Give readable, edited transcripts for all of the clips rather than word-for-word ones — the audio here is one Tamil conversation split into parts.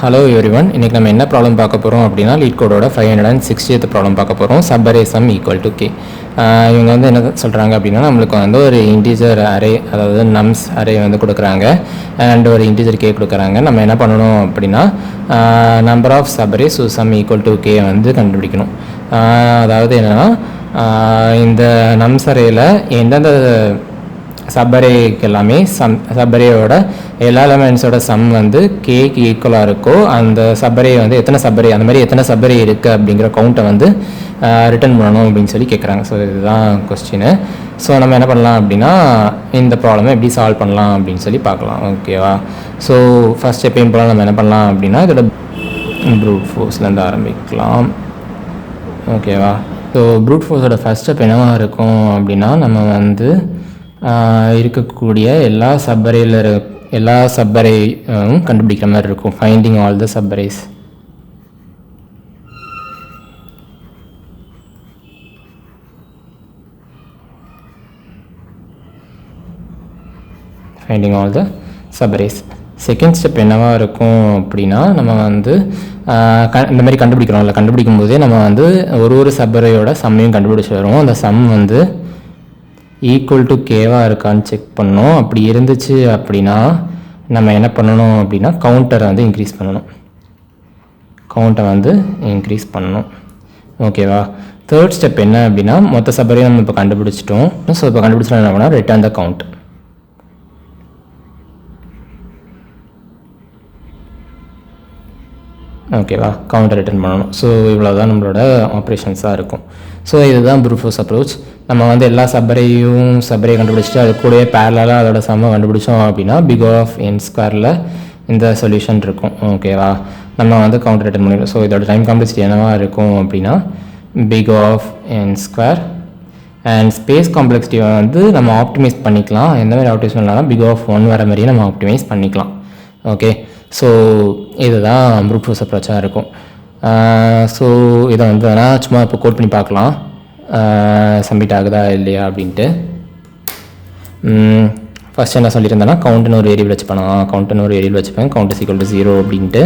Hello everyone. இன்னைக்கு நம்ம என்ன ப்ராப்ளம் பார்க்க போறோம் அப்படினா Leetcodeோட 560th ப்ராப்ளம் பார்க்க போறோம். Subarray sum equal to k. இவங்க வந்து என்ன சொல்றாங்க அப்படினா நமக்கு வந்து ஒரு integer array அதாவது nums array வந்து கொடுக்கறாங்க and ஒரு integer k கொடுக்கறாங்க. நம்ம என்ன பண்ணனும் அப்படினா number of subarray so sum equal to k வந்து கண்டுபிடிக்கணும். அதாவது என்னன்னா இந்த nums arrayல எந்தெந்த சப்பரேக்கு எல்லாமே சப்பரேயோட எல்லா எலிமெண்ட்ஸோட சம் வந்து கேக்கு ஈக்குவலாக இருக்கோ அந்த சப்பரே வந்து எத்தனை சப்பரே அந்த மாதிரி எத்தனை சப்பரே இருக்குது அப்படிங்கிற கவுண்ட்டை வந்து ரிட்டர்ன் பண்ணணும் அப்படின்னு சொல்லி கேட்குறாங்க. ஸோ இதுதான் கொஸ்டின். ஸோ நம்ம என்ன பண்ணலாம் அப்படின்னா இந்த ப்ராப்ளமை எப்படி சால்வ் பண்ணலாம் அப்படின்னு சொல்லி பார்க்கலாம். ஓகேவா? ஸோ ஃபஸ்ட் எப்பயும் போல நம்ம என்ன பண்ணலாம் அப்படின்னா இதோட ப்ரூட் ஃபோர்ஸ்லேருந்து ஆரம்பிக்கலாம். ஓகேவா? ஸோ ப்ரூட் ஃபோர்ஸோட ஃபஸ்ட் ஸ்டெப் என்னவாக இருக்கும் அப்படின்னா நம்ம வந்து இருக்கக்கூடிய எல்லா சப்பரேயும் கண்டுபிடிக்கிற மாதிரி இருக்கும். Finding all the subarrays. Finding all the subarrays. Second step என்னவாக இருக்கும் அப்படின்னா நம்ம வந்து இந்த மாதிரி கண்டுபிடிக்கிறோம்ல, கண்டுபிடிக்கும் போதே நம்ம வந்து ஒரு சப்பரையோட சம்மையும் கண்டுபிடிச்சி வருவோம். அந்த சம் வந்து ஈக்குவல் டு கேவாக இருக்கான்னு செக் பண்ணோம். அப்படி இருந்துச்சு அப்படின்னா நம்ம என்ன பண்ணணும் அப்படின்னா கவுண்டரை வந்து இன்க்ரீஸ் பண்ணணும். ஓகேவா? தேர்ட் ஸ்டெப் என்ன அப்படின்னா மொத்த சப்பரையும் நம்ம இப்போ கண்டுபிடிச்சிட்டோம். ஸோ இப்போ கண்டுபிடிச்சோம் என்ன பண்ணால் ரிட்டர்ன் த கவுண்ட். ஓகேவா? கவுண்டர் ரிட்டர்ன் பண்ணணும். ஸோ இவ்வளோ தான் நம்மளோட ஆப்ரேஷன்ஸாக இருக்கும். ஸோ இதுதான் ப்ரூட் ஃபோர்ஸ் அப்ரோச். நம்ம வந்து எல்லா சப்பரையும் கண்டுபிடிச்சிட்டு அது கூடவே பேரலாக அதோட சம்மை கண்டுபிடிச்சோம் அப்படின்னா பிக் ஆஃப் என் ஸ்கொயரில் இந்த சொல்யூஷன் இருக்கும். ஓகேவா? நம்ம வந்து கவுண்டர் ரிட்டர்ன் பண்ணிடுவோம். ஸோ இதோட டைம் காம்ப்ளெக்சிட்டி என்னவாக இருக்கும் அப்படின்னா big of n square and space காம்ப்ளெக்சிட்டியை வந்து நம்ம ஆப்டிமைஸ் பண்ணிக்கலாம். எந்த மாதிரி ஆப்டிமைஸ் பண்ணலாம், பிக் ஆஃப் 1 வர மாதிரியே நம்ம ஆப்டிமைஸ் பண்ணிக்கலாம். ஓகே, ஸோ இதுதான் ப்ரூட் ஃபோர்ஸ் அப்ரோச்சாக இருக்கும். ஸோ இதை வந்து வேணால் சும்மா இப்போ கோட் பண்ணி பார்க்கலாம் சப்மிட் ஆகுதா இல்லையா அப்படின்ட்டு. ஃபஸ்ட் என்ன சொல்லியிருந்தேன்னா கவுண்ட்னு ஒரு வேரியபிள் வச்சுப்பேன். கவுண்ட் இஸ் ஈக்குவல் டு 0 அப்படின்ட்டு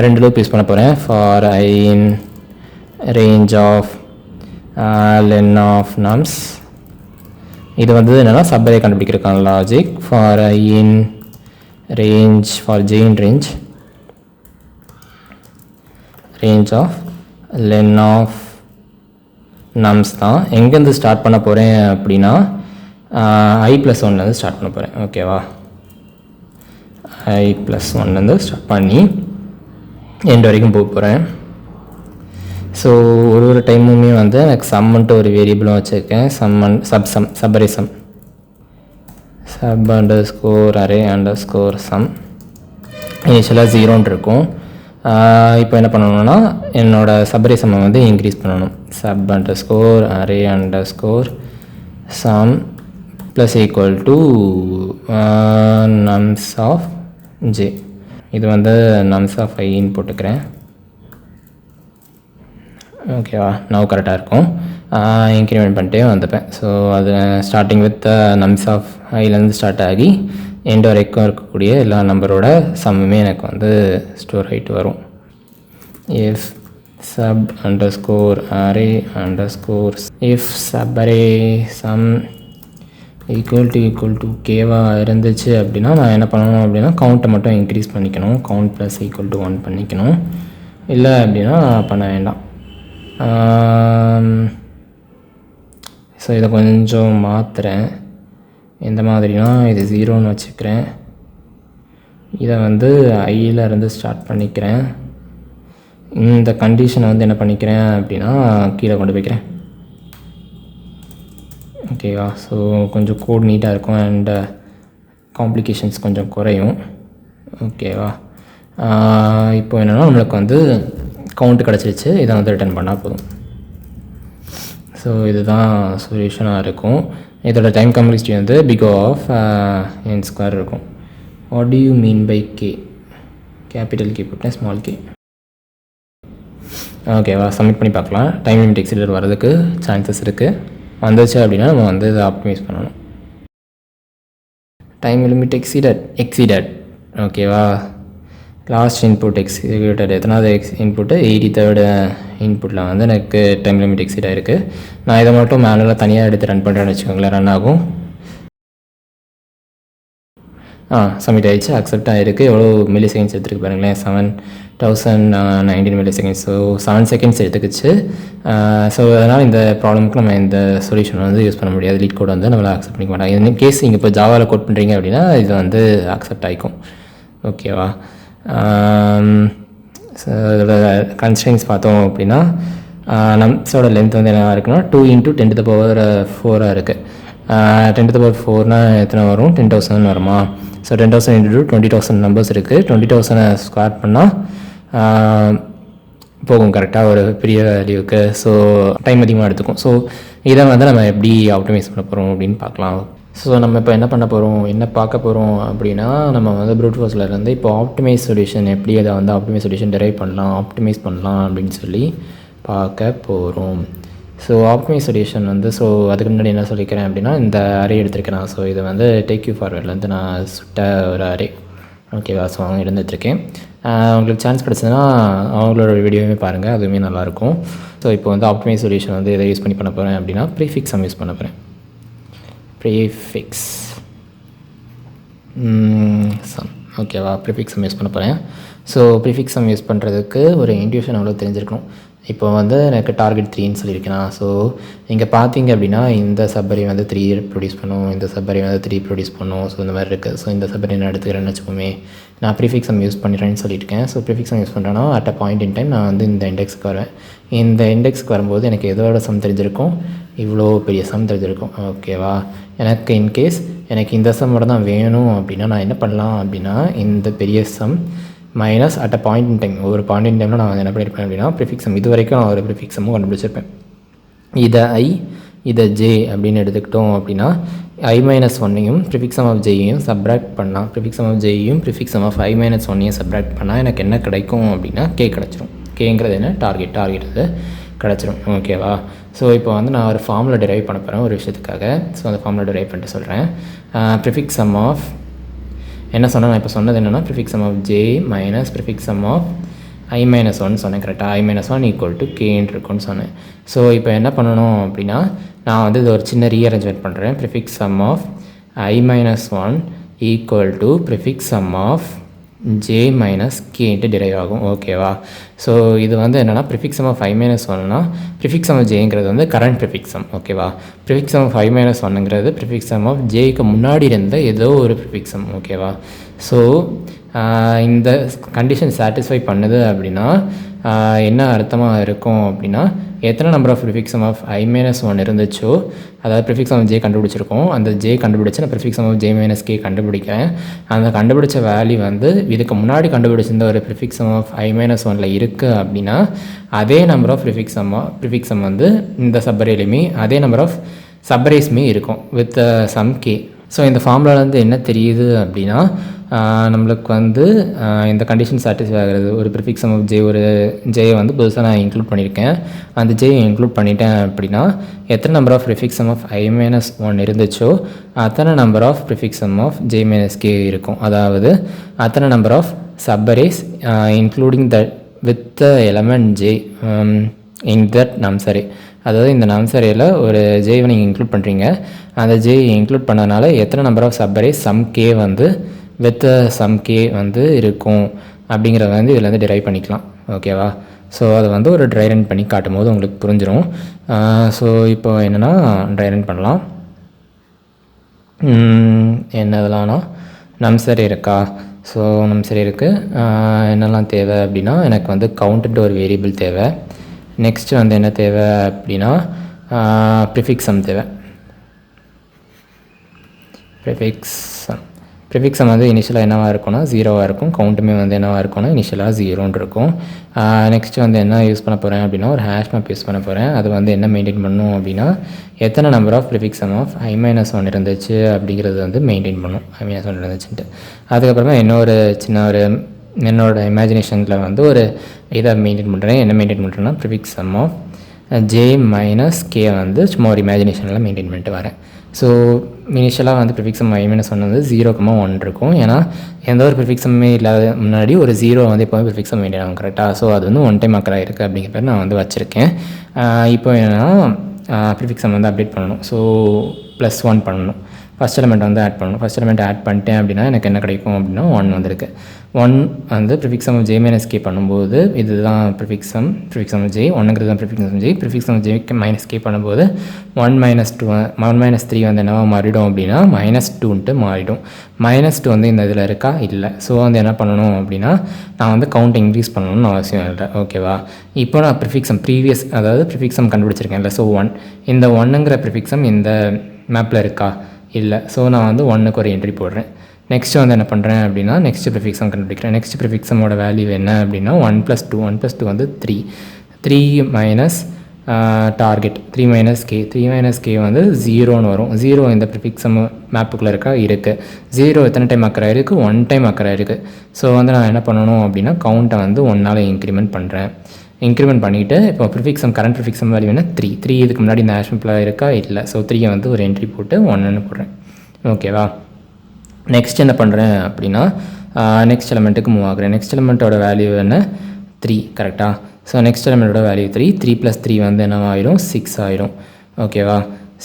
2 லூப் யூஸ் பண்ண போகிறேன். For I in range of len of nums. இது வந்து என்னென்னா சப்பரே கண்டுபிடிக்கிறதுக்கான logic. For I in range for j in range of len of nums தான். எங்கேருந்து ஸ்டார்ட் பண்ண போகிறேன் அப்படின்னா i+1லேருந்து ஸ்டார்ட் பண்ண போகிறேன். ஓகேவா? i+1லேருந்து ஸ்டார்ட் பண்ணி எண்ட் வரைக்கும் போக போகிறேன். ஸோ ஒரு டைமுமே வந்து எனக்கு சம்ன்ட்டு ஒரு வேரியபிளும் வச்சுருக்கேன். சப்பரே சம் sub_array_ sum இனிஷியலாக 0 இருக்கும். இப்போ என்ன பண்ணணும்னா என்னோடய சப்பரே சம்மை வந்து இன்க்ரீஸ் பண்ணணும். sub_array_ sum plus equal to nums of j. இது வந்து nums of iன்னு போட்டுக்கிறேன். ஓகேவா? நவ் கரெக்டாக இருக்கும். இன்க்ரிமெண்ட் பண்ணிட்டே வந்துப்பேன். ஸோ அது ஸ்டார்டிங் வித் நம்ஸ் ஆஃப் ஐலேருந்து ஸ்டார்ட் ஆகி எண்ட் வரைக்கும் இருக்கக்கூடிய எல்லா நம்பரோட சம்முமே எனக்கு வந்து ஸ்டோர் ஆகிட்டு வரும். If sub_array_ if subarray sum equal to கேவாக இருந்துச்சு அப்படின்னா நான் என்ன பண்ணணும் அப்படின்னா கவுண்ட்டை மட்டும் இன்க்ரீஸ் பண்ணிக்கணும். கவுண்ட் ப்ளஸ் ஈக்குவல் டு 1 பண்ணிக்கணும். இல்லை அப்படின்னா பண்ண வேண்டாம். ஸோ இதை கொஞ்சம் மாற்றுறேன். எந்த மாதிரினா இது 0ன்னு வச்சுக்கிறேன். இதை வந்து ஐயிலேருந்து ஸ்டார்ட் பண்ணிக்கிறேன். இந்த கண்டிஷனை வந்து என்ன பண்ணிக்கிறேன் அப்படின்னா கீழே கொண்டு போய்க்கிறேன். ஓகேவா? ஸோ கொஞ்சம் கோட் நீட்டாக இருக்கும் அண்ட் காம்ப்ளிகேஷன்ஸ் கொஞ்சம் குறையும். ஓகேவா? இப்போ என்னென்னா நம்மளுக்கு வந்து கவுண்ட் கிடச்சிருச்சு. இதை வந்து ரிட்டர்ன் பண்ணால் போதும். ஸோ இதுதான் சொல்யூஷனாக இருக்கும். இதோட டைம் காம்ப்ளெக்சிட்டி வந்து பிக் ஆஃப் என் ஸ்கொயர் இருக்கும். What do you mean by K? Capital K போட்டேன், ஸ்மால் கே. ஓகேவா? சப்மிட் பண்ணி பார்க்கலாம். டைம் லிமிட் எக்ஸீடர் வரதுக்கு சான்சஸ் இருக்குது. வந்துச்சு அப்படின்னா நம்ம வந்து இதை ஆப்டிமைஸ் பண்ணணும். Time limit exceeded. ஓகேவா? லாஸ்ட் இன்புட் எக்ஸிக்யூட்டட் எத்தனாவது இன்புட்டு 83rd இன்புட்டில் வந்து எனக்கு டைம் லிமிட் எக்ஸிட் ஆகிருக்கு. நான் இதை மட்டும் மேனுவலாக தனியாக எடுத்து ரன் பண்ணுறேன்னு வச்சுக்கோங்களேன், ரன் ஆகும். சப்மிட் ஆகிடுச்சு, அக்செப்ட் ஆகிருக்கு. எவ்வளோ மில்லி செகண்ட்ஸ் எடுத்துருக்கு பாருங்களேன், 7019 மில்லி செகண்ட்ஸ். ஸோ 7 செகண்ட்ஸ் எடுத்துக்கிச்சு. ஸோ அதனால் இந்த ப்ராப்ளமுக்கு நம்ம இந்த சொல்யூஷன் வந்து யூஸ் பண்ண முடியாது. லீட் கோட் வந்து நம்மளை அக்செப்ட் பண்ணிக்க மாட்டாங்க. இந்த கேஸ் நீங்கள் இப்போ ஜாவாவில் கோட் பண்ணுறீங்க அப்படின்னா இது வந்து அக்செப்ட் ஆகிக்கும். ஓகேவா? இதோட கன்ஸ்ட்ரெயின்ஸ் பார்த்தோம் அப்படின்னா நம்ஸோட லென்த் வந்து என்ன இருக்குன்னா 2 × 10⁴ இருக்குது. 10⁴ எத்தனை வரும்? 10,000 வருமா? ஸோ 10,000 × 20,000 நம்பர்ஸ் இருக்குது. 20,000 ஸ்கொயர் பண்ணால் போகும் கரெக்டாக ஒரு பெரிய வேல்யூக்கு. ஸோ டைம் அதிகமாக எடுத்துக்கும். ஸோ இதை வந்து நம்ம எப்படி ஆப்டிமைஸ் பண்ண போகிறோம் அப்படின்னு பார்க்கலாம். ஸோ நம்ம இப்போ என்ன பண்ண போகிறோம், என்ன பார்க்க போகிறோம் அப்படின்னா, நம்ம வந்து ப்ரூட் ஃபோர்ஸ்லேருந்து இப்போ ஆப்டிமைஸ் சொல்யூஷன் எப்படி அதை வந்து ஆப்டிமைஸ் சொல்யூஷன் டெரைவ் பண்ணலாம், ஆப்டிமைஸ் பண்ணலாம் அப்படின்னு சொல்லி பார்க்க போகிறோம். ஸோ ஆப்டிமைஸ் சொல்யூஷன் வந்து அதுக்கு முன்னாடி என்ன சொல்லிக்கிறேன் அப்படின்னா, இந்த அரே எடுத்துருக்கேன். ஸோ இது வந்து டேக் யூ ஃபார்வர்ட்லேருந்து நான் சுட்ட ஒரு அரே. ஓகேவா? ஸோ அவங்க எடுத்துகிட்ருக்கேன். உங்களுக்கு சான்ஸ் கிடச்சதுன்னா அவங்களோட வீடியோவுமே பாருங்கள், அதுவுமே நல்லாயிருக்கும். ஸோ இப்போ வந்து ஆப்டிமைஸ் சொல்யூஷன் வந்து எதை யூஸ் பண்ணி பண்ண போகிறேன் அப்படின்னா, ப்ரீஃபிக்ஸ் சம் யூஸ் பண்ண போகிறேன். Prefix sum. ஓகேவா? ப்ரீஃபிக்ஸ் சம் யூஸ் பண்ண போகிறேன். ஸோ ப்ரீஃபிக்ஸ் சம் யூஸ் பண்ணுறதுக்கு ஒரு இன்ட்யூஷன் அவ்வளோ தெரிஞ்சிருக்கணும். இப்போ வந்து எனக்கு டார்கெட் 3ன்னு சொல்லியிருக்கேன். ஸோ இங்கே பார்த்தீங்க அப்படின்னா இந்த சப்பரி வந்து 3 ப்ரொடியூஸ் பண்ணும், இந்த சப்பரி வந்து 3 ப்ரொடியூஸ் பண்ணும். ஸோ இந்த மாதிரி இருக்குது. ஸோ இந்த சப்பரி நான் எடுத்துக்கிறேன்னு வச்சுக்கோமே, நான் ப்ரீஃபிக்ஸ் சம் யூஸ் பண்ணிடுறேன்னு சொல்லியிருக்கேன். ஸோ ப்ரீஃபிக்ஸ் சம் யூஸ் பண்ணுறேன்னா at a point in time நான் வந்து இந்த இண்டெக்ஸ்க்கு வருவேன். இந்த இண்டெக்ஸ்க்கு வரும்போது எனக்கு எதோட சம் தெரிஞ்சிருக்கும், இவ்வளோ பெரிய சம் தெரிஞ்சிருக்கும். ஓகேவா? எனக்கு இன்கேஸ் எனக்கு இந்த சம்மோட தான் வேணும் அப்படின்னா நான் என்ன பண்ணலாம் அப்படின்னா, இந்த பெரிய some minus at a point in time, ஒரு பாயிண்ட் இன் டைமில் நான் என்ன பண்ணியிருப்பேன் அப்படின்னா ப்ரிஃபிக்ஸ் சம் இது வரைக்கும் நான் ஒரு ப்ரிஃபிக்ஸ் சம்மும் கண்டுபிடிச்சிருப்பேன். இதை I இதை J அப்படின்னு எடுத்துக்கிட்டோம் அப்படின்னா I-1ஐயும் ப்ரிஃபிக்ஸ் சம் ஆஃப் Jயையும் சப்ராக்ட் பண்ணால், ப்ரிஃபிக்ஸ் சம் ஆஃப் Jயையும் ப்ரிஃபிக்ஸ் சம் ஆஃப் I-1ஐயும் சப்ராக்ட் பண்ணால் எனக்கு என்ன கிடைக்கும் அப்படின்னா K கிடச்சிரும். Kங்கிறது என்ன? டார்கெட் அது கிடச்சிரும். ஓகேவா? ஸோ இப்போ வந்து நான் ஒரு ஃபார்முலா டெரைவ் பண்ண போகிறேன் ஒரு விஷயத்துக்காக. ஸோ அந்த ஃபார்முலா டெரைவ் பண்ணிட்டு சொல்கிறேன். ப்ரிஃபிக்ஸ் சம் ஆஃப் என்ன சொன்னால், நான் இப்போ சொன்னது என்னென்னா prefix sum of J minus prefix sum of I-1 சொன்னேன். கரெக்டாக I-1 = Kன்னு இருக்குன்னு சொன்னேன். ஸோ இப்போ என்ன பண்ணணும் அப்படின்னா, நான் வந்து இது ஒரு சின்ன ரீஅரேஞ்ச்மெண்ட் பண்ணுறேன். Prefix sum of I-1 = prefix sum of J minus Kன்ட்டு டிரைவ் ஆகும். ஓகேவா? ஸோ இது வந்து என்னென்னா ப்ரிஃபிக்ஸ் சம் ஆஃப் I-1னா ப்ரிஃபிக்ஸ் சம் ஆஃப் Jங்கிறது வந்து கரண்ட் ப்ரிஃபிக்ஸ் சம். ஓகேவா? ப்ரிஃபிக்ஸ் சம் ஆஃப் I-1ங்கிறது ப்ரிஃபிக்ஸ் சம் ஆஃப் Jக்கு முன்னாடி இருந்த ஏதோ ஒரு ப்ரிஃபிக்ஸ் சம். ஓகேவா? ஸோ இந்த கண்டிஷன் சாட்டிஸ்ஃபை பண்ணுது அப்படின்னா என்ன அர்த்தமாக இருக்கும் அப்படின்னா, எத்தனை number of prefix sum of I-1 இருந்துச்சோ, அதாவது ப்ரிஃபிக்ஸ் சம் ஆஃப் J கண்டுபிடிச்சிருக்கோம். அந்த J கண்டுபிடிச்சு நான் prefix sum of J minus K கண்டுபிடிக்கிறேன். அந்த கண்டுபிடிச்ச வேல்யூ வந்து இதுக்கு முன்னாடி கண்டுபிடிச்சிருந்த ஒரு ப்ரிஃபிக்ஸ் சம் ஆஃப் I-1 இருக்குது அப்படின்னா அதே நம்பர் ஆஃப் ப்ரிஃபிக்ஸ் சம் வந்து இந்த சப்பரேலையுமே அதே நம்பர் ஆஃப் சப்பரேஸ்மே இருக்கும் வித் சம் K. ஸோ இந்த ஃபார்முலாலேருந்து என்ன தெரியுது அப்படின்னா, நம்மளுக்கு வந்து இந்த கண்டிஷன் சாட்டிஸ்ஃபை ஆகிறது, ஒரு ப்ரிஃபிக்ஸ் சம் ஆஃப் J ஒரு Jயை வந்து புதுசாக நான் இன்க்ளூட் பண்ணியிருக்கேன். அந்த Jயை இன்க்ளூட் பண்ணிட்டேன் அப்படின்னா எத்தனை number of prefix sum of I-1 இருந்துச்சோ அத்தனை number of prefix sum of J minus K இருக்கும். அதாவது அத்தனை number of subarrays including the with the element J in that நம்சரே. அதாவது இந்த நம்சரேயில் ஒரு Jவை நீங்கள் இன்க்ளூட் பண்ணுறீங்க. அந்த J இன்க்ளூட் பண்ணதுனால எத்தனை நம்பர் ஆஃப் சப்பரேஸ் சம் K வந்து வித் சம் K வந்து இருக்கும் அப்படிங்கிறத வந்து இதில் வந்து டிரைவ் பண்ணிக்கலாம். ஓகேவா? ஸோ அதை வந்து ஒரு ட்ரை ரன் பண்ணி காட்டும் போது உங்களுக்கு புரிஞ்சிடும். ஸோ இப்போ என்னென்னா ட்ரை ரன் பண்ணலாம். என்னதெல்லாம்னா நம்சரே இருக்கா? ஸோ நம்சரே இருக்குது. என்னெல்லாம் தேவை அப்படின்னா, எனக்கு வந்து கவுண்ட்டுன்ற ஒரு வேரியபிள் தேவை. நெக்ஸ்ட்டு வந்து என்ன தேவை அப்படின்னா ப்ரிஃபிக்ஸ் சம் தேவை. ப்ரிஃபிக்ஸ் சம் வந்து இனிஷியலாக என்னவாக இருக்கும்னா 0வாக இருக்கும். கவுண்ட்டுமே வந்து என்னவாக இருக்கும்னா இனிஷியலாக 0ன்னு இருக்கும். நெக்ஸ்ட்டு வந்து என்ன யூஸ் பண்ண போகிறேன் அப்படின்னா, ஒரு ஹேஷ் மேப் யூஸ் பண்ண போகிறேன். அது வந்து என்ன மெயின்டைன் பண்ணும் அப்படின்னா, எத்தனை number of prefix sum of I-1 இருந்துச்சு அப்படிங்கிறது வந்து மெயின்டைன் பண்ணும். I-1 இருந்துச்சுன்ட்டு அதுக்கப்புறமா இன்னொரு சின்ன ஒரு என்னோடய இமேஜினேஷனில் வந்து ஒரு இதை மெயின்டைன் பண்ணுறேன். என்ன மெயின்டைன் பண்ணுறேன்னா, prefix sum of J minus K வந்து சும்மா ஒரு இமேஜினேஷனில் மெயின்டைன் பண்ணிட்டு வரேன். ஸோ இனிஷியலாக வந்து ப்ரிஃபிக்ஸம் i-1 சொன்னது 0,1 இருக்கும். ஏன்னா எந்த ஒரு ப்ரிஃபிக்ஸுமே இல்லாத முன்னாடி ஒரு 0 வந்து எப்போவுமே ப்ரிஃபிக்ஸம் வேண்டியதாகும் கரெக்டாக. ஸோ அது வந்து 1 டைம் அக்கராக இருக்குது அப்படிங்கிற பேர் நான் வந்து வச்சுருக்கேன். இப்போ என்னென்னா ப்ரிஃபிக்ஸம் வந்து அப்டேட் பண்ணணும். ஸோ +1 பண்ணணும். ஃபஸ்ட் எலிமெண்ட் வந்து ஆட் பண்ணணும். ஃபஸ்ட் எலிமெண்ட் ஆட் பண்ணிட்டேன் அப்படின்னா எனக்கு என்ன கிடைக்கும் அப்படின்னா 1 வந்திருக்கு. 1 வந்து ப்ரிஃபிக்ஸம் j - k பண்ணும்போது இதுதான் ப்ரிஃபிக்ஸம் j 1ங்கிறது தான் ப்ரிஃபிக்ஸம் j -k பண்ணும்போது 1 - 3 வந்து என்னவா மாறிடும் அப்படின்னா -2ன்ட்டு மாறிடும். -2 வந்து இந்த இதில் இருக்கா இல்லை. ஸோ வந்து என்ன பண்ணணும் அப்படின்னா நான் வந்து கவுண்ட் இன்க்ரீஸ் பண்ணணும்னு அவசியம் இல்லை. ஓகேவா. இப்போ நான் ப்ரிஃபிக்ஸம் அதாவது ப்ரிஃபிக்ஸம் கண்டுபிடிச்சிருக்கேன்ல. ஸோ 1 இந்த 1ங்கிற ப்ரிஃபிக்ஸம் இந்த மேப்பில் இருக்கா இல்லை. ஸோ நான் வந்து 1க்கு ஒரு என்ட்ரி போடுறேன். நெக்ஸ்ட்டு வந்து என்ன பண்ணுறேன் அப்படின்னா நெக்ஸ்ட்டு ப்ரிஃபிக்ஸம் கண்டுபிடிக்கிறேன். நெக்ஸ்ட் ப்ரிஃபிக்ஸமோட வேல்யூ என்ன அப்படின்னா 1 + 2 1 + 2 வந்து 3 மைனஸ் டார்கெட் 3 - k 3 - k வந்து 0ன்னு வரும். 0 இந்த ப்ரிஃபிக்ஸம் மேப்புக்குள்ளே இருக்கா இருக்குது. 0 எத்தனை டைம் அக்கராக இருக்குது 1 டைம் அக்கராக இருக்குது. ஸோ வந்து நான் என்ன பண்ணணும் அப்படின்னா கவுண்ட்டை வந்து 1ஆல் இன்க்ரிமெண்ட் பண்ணுறேன். இன்க்ரிமெண்ட் பண்ணிவிட்டு இப்போ கரண்ட் ப்ரிஃபிக்ஸம் வேல்யூ என்ன 3 இதுக்கு முன்னாடி இந்த ஆஷ்மிப்பில் இருக்கா இல்லை. ஸோ 3 வந்து ஒரு என்ட்ரி போட்டு 1ன்னு போடுறேன். ஓகேவா. நெக்ஸ்ட் என்ன பண்ணுறேன் அப்படின்னா நெக்ஸ்ட் எலிமெண்ட்டுக்கு மூவ் ஆகுறேன். நெக்ஸ்ட் எலிமெண்ட்டோட வேல்யூ என்ன 3 கரெக்டாக. ஸோ நெக்ஸ்ட் எலிமெண்ட்டோட வேல்யூ 3 + 3 வந்து என்ன ஆகிடும் 6 ஆகிடும். ஓகேவா.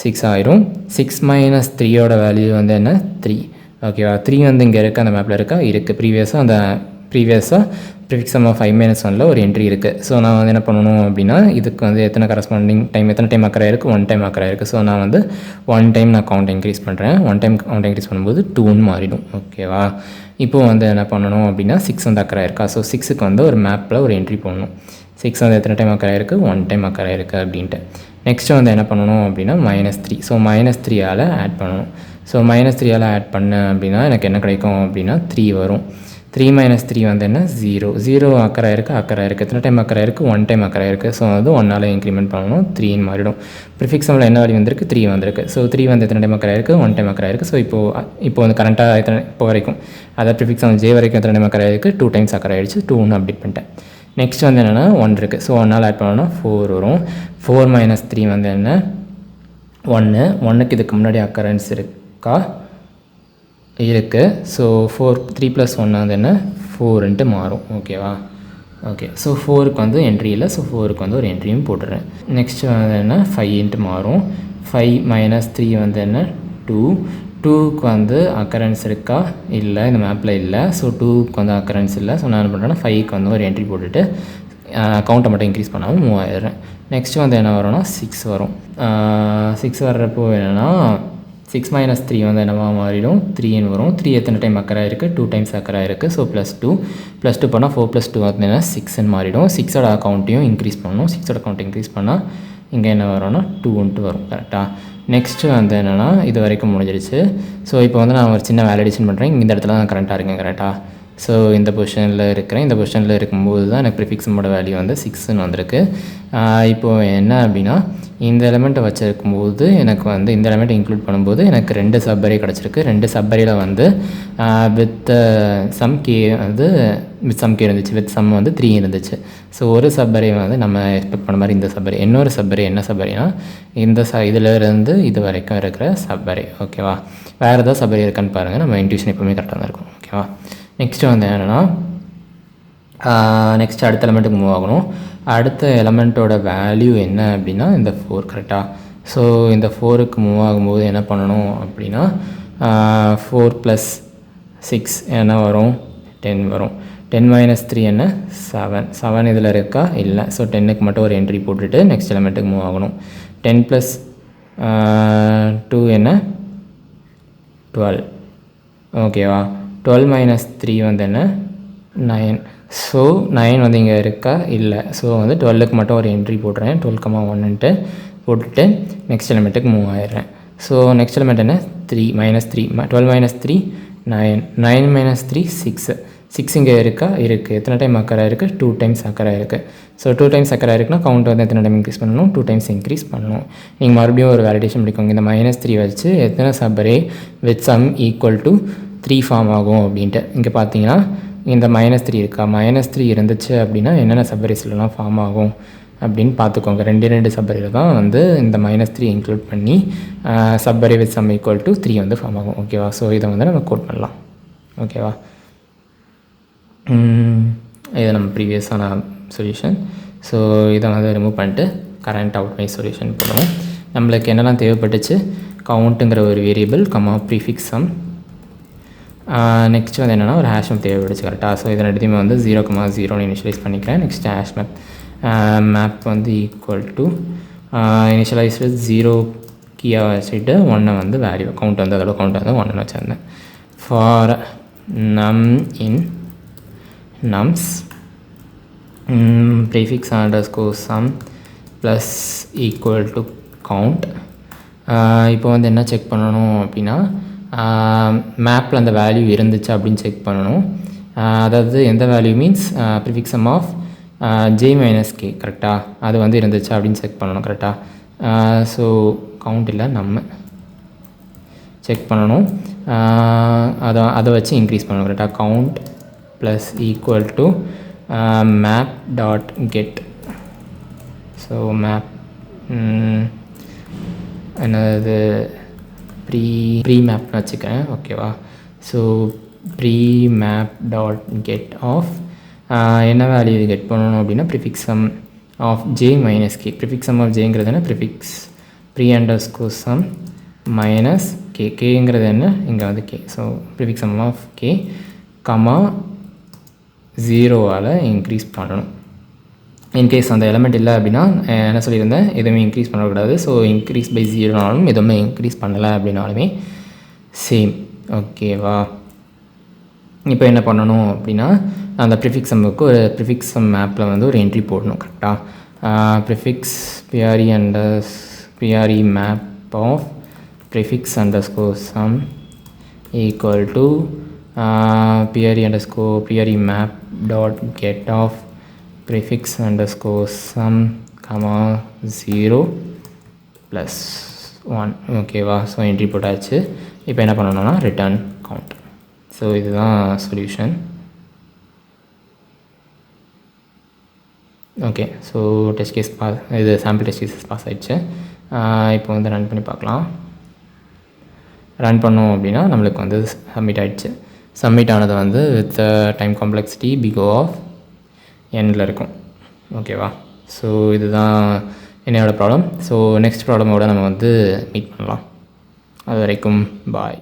6 ஆகிடும். 6 - 3யோட வேல்யூ வந்து என்ன 3. ஓகேவா. 3 வந்து இங்கே இருக்குது அந்த மேப்பில் இருக்கா இருக்குது. ப்ரீவியஸாக ப்ரிஃபிக்ஸம் ஆஃப் i - 1ல் ஒரு என்ட்ரி இருக்குது. ஸோ நான் வந்து என்ன பண்ணணும் அப்படின்னா இதுக்கு வந்து எத்தனை டைம் அக்கராக இருக்குது 1 டைம் அக்கராக இருக்குது. ஸோ நான் வந்து 1 டைம் நான் கவுண்ட் இன்க்ரீஸ் பண்ணுறேன். 1 டைம் கவுண்ட் இன்க்ரீஸ் பண்ணும்போது 2ன்னு மாறிடும். ஓகேவா. இப்போது வந்து என்ன பண்ணணும் அப்படின்னா 6 வந்து அக்கராக இருக்கா. ஸோ 6க்கு வந்து ஒரு மேப்பில் ஒரு என்ட்ரி போடணும். 6 வந்து எத்தனை டைம் அக்கராக இருக்குது 1 டைம் அக்கராக இருக்குது அப்படின்ட்டு. நெக்ஸ்ட்டு வந்து என்ன பண்ணணும் அப்படின்னா -3 ஸோ -3ஆல் ஆட் பண்ணணும். ஸோ -3ஆல் ஆட் பண்ணேன் அப்படின்னா எனக்கு என்ன கிடைக்கும் அப்படின்னா 3 வரும். 3 - 3 வந்து என்ன 0 அக்கராக இருக்குது எத்தனை டைம் அக்கராக இருக்குது 1 டைம் அக்கராக இருக்குது. ஸோ வந்து 1ஆல் இன்க்ரிமெண்ட் பண்ணணும் 3ன்னு மாறிடும். ப்ரிஃபிக்ஸமில் என்ன வேல்யூ வந்திருக்கு 3 வந்திருக்கு. ஸோ 3 வந்து எத்தனை டைம் அக்கராக இருக்குது 1 டைம் அக்கராக இருக்குது. ஸோ இப்போ வந்து கரண்ட்டாக இப்போ வரைக்கும் அதாவது ப்ரிஃபிக்ஸம் j வரைக்கும் எத்தனை டைம் அக்கராக இருக்குது 2 டைம்ஸ் அக்கராக ஆகிடுச்சு. 2ன்னு அப்டேட் பண்ணிட்டேன். நெக்ஸ்ட் வந்து என்னென்னா 1 இருக்குது. ஸோ 1ஆல் ஆட் பண்ணோன்னா 4 வரும். 4 - 3 வந்து என்ன 1க்கு இதுக்கு முன்னாடி அக்கரன்ஸ் இருக்கா இருக்குது. ஸோ 3 + 1 வந்து என்ன 4ன்ட்டு மாறும். ஓகேவா. ஓகே. ஸோ 4க்கு வந்து என்ட்ரி இல்லை. ஸோ 4க்கு வந்து ஒரு என்ட்ரியும் போட்டுடுறேன். நெக்ஸ்ட்டு வந்து என்ன 5ன்ட்டு மாறும். 5 - 3 வந்து என்ன 2க்கு வந்து அக்கரன்ஸ் இருக்கா இல்லை இந்த மேப்பில் இல்லை. ஸோ 2க்கு வந்து அக்கரன்ஸ் இல்லை. ஸோ நான் என்ன பண்ணுறேன்னா 5க்கு வந்து ஒரு என்ட்ரி போட்டுட்டு கவுண்ட்டை மட்டும் இன்க்ரீஸ் பண்ணாமல் மூவ் ஆயிடுறேன். நெக்ஸ்ட்டு வந்து என்ன வரும்னா 6 வரும். 6 வர்றப்போ என்னென்னா 6 - 3 வந்து என்னவா மாறிடும் 3ன்னு வரும். 3 எத்தனை டைம் அக்கராக இருக்குது 2 டைம்ஸ் அக்கராக இருக்குது. ஸோ +2 பண்ணால் 4 + 2 வந்து என்ன 6ன்னு மாறிடும். 6ஓட அக்கௌண்ட்டையும் இன்க்ரீஸ் பண்ணணும். 6ஓட அக்கௌண்ட் இன்க்ரீஸ் பண்ணால் இங்கே என்ன வரும்னா 2ன்ட்டு வரும் கரெக்டாக. நெக்ஸ்ட்டு வந்து என்னென்னா இது வரைக்கும் முடிஞ்சிருச்சு. ஸோ இப்போ வந்து நான் ஒரு சின்ன வேலிடேஷன் பண்ணுறேன். இந்த இடத்துல நான் கரெக்டாக இருக்கேன் கரெக்டாக. ஸோ இந்த பொசிஷனில் இருக்கிறேன். இந்த பொசிஷனில் இருக்கும்போது தான் எனக்கு ப்ரிஃபிக்ஸமோட வேல்யூ வந்து 6ன்னு வந்திருக்கு. இப்போது என்ன அப்படின்னா இந்த எலிமெண்ட்டை வச்சுருக்கும்போது எனக்கு வந்து இந்த எலிமெண்ட்டை இன்க்ளூட் பண்ணும்போது எனக்கு 2 சப்பரே கிடச்சிருக்கு. 2 சப்பரியில் வந்து வித் சம் கே வந்து இருந்துச்சு. வித் சம் வந்து 3 இருந்துச்சு. ஸோ ஒரு சப்பரே வந்து நம்ம எக்ஸ்பெக்ட் பண்ண மாதிரி இந்த சப்பரே. இன்னொரு சப்பரே என்ன சப்பரேனா இந்த இதிலேருந்து இது வரைக்கும் இருக்கிற சப்பரே. ஓகேவா. வேறு ஏதாவது சப்பரே இருக்கான்னு பாருங்கள். நம்ம இன்ட்யூஷன் எப்போவுமே கரெக்டாக தான் இருக்கும். ஓகேவா. நெக்ஸ்ட்டு வந்து என்னென்னா நெக்ஸ்ட் அடுத்த எலிமெண்ட்டுக்கு மூவ் ஆகணும். அடுத்த எலிமெண்ட்டோட வேல்யூ என்ன அப்படின்னா இந்த 4 கரெக்டாக. ஸோ இந்த 4க்கு மூவ் ஆகும்போது என்ன பண்ணணும் அப்படின்னா 4 + 6 என்ன வரும் 10 வரும். 10 - 3 என்ன 7 இதில் இருக்கா இல்லை. ஸோ 10க்கு மட்டும் ஒரு என்ட்ரி போட்டுட்டு நெக்ஸ்ட் எலிமெண்ட்டுக்கு மூவ் ஆகணும். 10 + 2 என்ன 12. ஓகேவா. 12 - 3 வந்து என்ன 9. ஸோ 9 வந்து இங்கே இருக்கா இல்லை. ஸோ வந்து 12க்கு மட்டும் ஒரு என்ட்ரி போட்டுறேன். 12,1ன்ட்டு போட்டுட்டு நெக்ஸ்ட் எலிமெண்ட்டுக்கு மூவ் ஆயிடுறேன். ஸோ நெக்ஸ்ட் எலிமெண்ட் என்ன 3 - 3 12 - 3 9 9 - 3 6 இங்கே இருக்கா இருக்குது. எத்தனை டைம் அக்கராக இருக்குது 2 டைம்ஸ் அக்கராக இருக்குது. ஸோ 2 டைம்ஸ் அக்கராக இருக்குன்னா கவுண்ட் வந்து எத்தனை டைம் இன்க்ரீஸ் பண்ணணும் 2 டைம்ஸ் இன்க்ரீஸ் பண்ணணும். நீங்கள் மறுபடியும் ஒரு வேலிடேஷன் பண்ணிக்கோங்க. இந்த -3 வச்சு எத்தனை சப்பரே வித் சம் = 3 ஃபார்ம் ஆகும் அப்படின்ட்டு. இங்கே பார்த்தீங்கன்னா இந்த -3 இருக்கா. -3 இருந்துச்சு அப்படின்னா என்னென்ன சப்பரேஸ்லாம் ஃபார்ம் ஆகும் அப்படின்னு பார்த்துக்கோங்க. 2 சப்பரேயில் தான் வந்து இந்த -3 இன்க்ளூட் பண்ணி சப்பரே வித் சம் ஈக்குவல் டு 3 வந்து ஃபார்ம் ஆகும். ஓகேவா? ஸோ இதை வந்து நம்ம கோட் பண்ணலாம். ஓகேவா? இது நம்ம ப்ரீவியஸான சொல்யூஷன். ஸோ இதை வந்து ரிமூவ் பண்ணிட்டு கரண்ட் அவுட்மைஸ் சொல்யூஷன் பண்ணுவோம். நம்மளுக்கு என்னெல்லாம் தேவைப்பட்டுச்சு, கவுண்ட்டுங்கிற ஒரு வேரியபிள், ப்ரீஃபிக்ஸ் சம், நெக்ஸ்ட் வந்து என்னென்னா ஒரு ஹேஷ் மேப் தேவைப்படுச்சு. கரெக்டாக? ஸோ இதை ரெண்டுத்தையுமே வந்து 0,0 இனிஷியலைஸ் பண்ணிக்கிறேன். நெக்ஸ்ட் ஹேஷ் மேப் வந்து ஈக்குவல் டு இனிஷியலைஸ்டு 0 கீயாக வச்சுட்டு 1 வந்து வேல்யூ கவுண்ட் வந்து அதோட கவுண்ட் வந்து 1 வச்சுருந்தேன். For num in nums prefix underscore sum plus equal to count. இப்போ வந்து என்ன செக் பண்ணணும் அப்படின்னா, மேப்பில் அந்த வேல்யூ இருந்துச்சு அப்படின்னு செக் பண்ணணும். அதாவது எந்த value means prefix sum of j minus K, கரெக்டாக? அது வந்து இருந்துச்சு அப்படின்னு செக் பண்ணணும். கரெக்டாக? ஸோ கவுண்ட் இல்லை, நம்ம செக் பண்ணணும். அதை வச்சு இன்க்ரீஸ் பண்ணணும். கரெக்டாக? Count plus equal to map dot get. So map என்னது ப்ரீ மேப்னு வச்சுக்கிறேன். ஓகேவா? So pre map dot get of என்ன வேல்யூ கெட் பண்ணணும் அப்படின்னா prefix sum of j minus K. Prefix sum of ஜேங்கிறது என்ன, prefix pre underscore sum minus K. கேங்கிறது என்ன, இங்கே வந்து K. So prefix sum of K 0ஆல் இன்க்ரீஸ் பண்ணணும். இன்கேஸ் அந்த எலமெண்ட் இல்லை அப்படின்னா என்ன சொல்லியிருந்தேன், எதுவுமே இன்க்ரீஸ் பண்ணக்கூடாது. ஸோ இன்க்ரீஸ் பை 0னாலும் எதுவுமே இன்க்ரீஸ் பண்ணலை அப்படின்னாலுமே சேம். ஓகேவா? இப்போ என்ன பண்ணணும் அப்படின்னா, அந்த ப்ரிஃபிக்ஸ் சம்முக்கு ஒரு ப்ரிஃபிக்ஸ் சம் மேப்பில் வந்து ஒரு என்ட்ரி போடணும். கரெக்டாக? Prefix PRE map of prefix underscore sum equal to PRE map dot get of prefix underscore sum, 0 plus 1. ஓகேவா? ஸோ என்ட்ரி போட்டாச்சு. இப்போ என்ன பண்ணணும்னா ரிட்டர்ன் கவுண்ட். ஸோ இதுதான் solution. Okay. So test case pass, இது சாம்பிள் டெஸ்ட் கேஸஸ் பாஸ் ஆகிடுச்சு. இப்போ வந்து ரன் பண்ணி பார்க்கலாம். ரன் பண்ணோம் அப்படின்னா நம்மளுக்கு வந்து சப்மிட் ஆகிடுச்சு. சப்மிட் ஆனது வந்து with time complexity big O of எண்டில் இருக்கும். ஓகேவா? ஸோ இதுதான் என்னோடய ப்ராப்ளம். ஸோ நெக்ஸ்ட் ப்ராப்ளமோட நம்ம வந்து மீட் பண்ணலாம். அது வரைக்கும் பாய்.